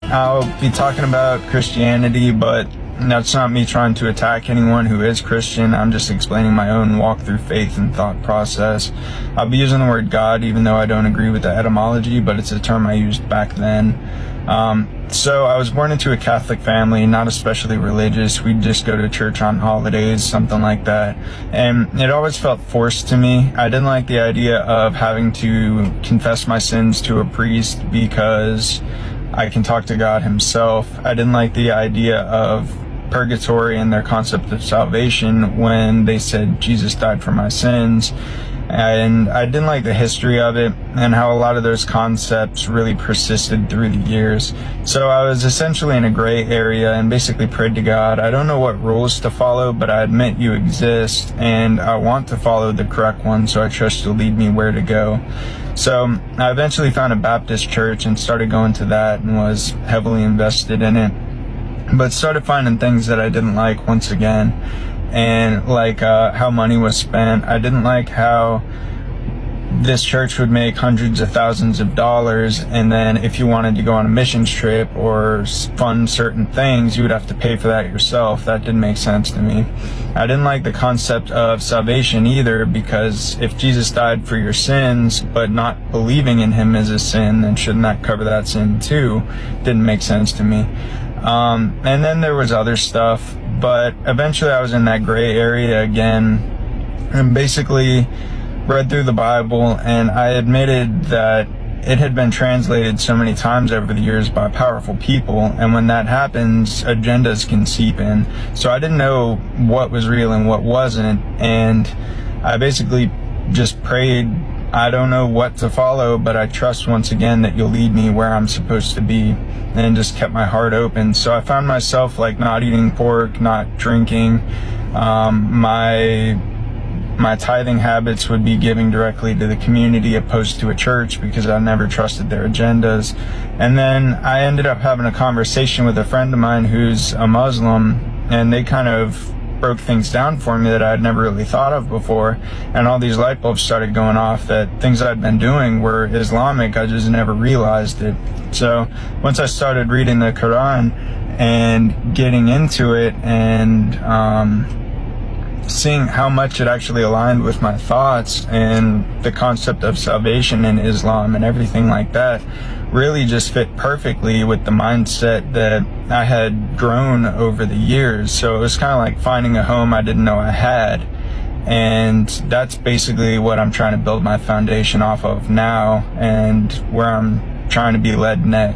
I'll be talking about Christianity, but that's not me trying to attack anyone who is Christian. I'm just explaining my own walk through faith and thought process. I'll be using the word God, even though I don't agree with the etymology, but it's a term I used back then. So I was born into a Catholic family, not especially religious. We'd just go to church on holidays, something like that. And it always felt forced to me. I didn't like the idea of having to confess my sins to a priest because I can talk to God himself. I didn't like the idea of purgatory and their concept of salvation when they said Jesus died for my sins. And I didn't like the history of it and how a lot of those concepts really persisted through the years. So I was essentially in a gray area and basically prayed to God, I don't know what rules to follow, but I admit you exist and I want to follow the correct one, so I trust you'll lead me where to go. So I eventually found a Baptist church and started going to that and was heavily invested in it, but started finding things that I didn't like once again. And like how money was spent. I didn't like how this church would make hundreds of thousands of dollars, and then if you wanted to go on a missions trip or fund certain things, you would have to pay for that yourself. That didn't make sense to me. I didn't like the concept of salvation either, because if Jesus died for your sins, but not believing in him is a sin, then shouldn't that cover that sin too? Didn't make sense to me. And then there was other stuff, but eventually I was in that gray area again and basically read through the Bible, and I admitted that it had been translated so many times over the years by powerful people, and when that happens, agendas can seep in. So I didn't know what was real and what wasn't, and I basically just prayed, I don't know what to follow, but I trust once again that you'll lead me where I'm supposed to be, and just kept my heart open. So I found myself like not eating pork, not drinking. My tithing habits would be giving directly to the community opposed to a church because I never trusted their agendas. And then I ended up having a conversation with a friend of mine who's a Muslim, and they kind of broke things down for me that I had never really thought of before, and all these light bulbs started going off that things I'd been doing were Islamic. I just never realized it. So once I started reading the Quran and getting into it and seeing how much it actually aligned with my thoughts and the concept of salvation in Islam and everything like that, really just fit perfectly with the mindset that I had grown over the years. So it was kind of like finding a home I didn't know I had. And that's basically what I'm trying to build my foundation off of now, and where I'm trying to be led next.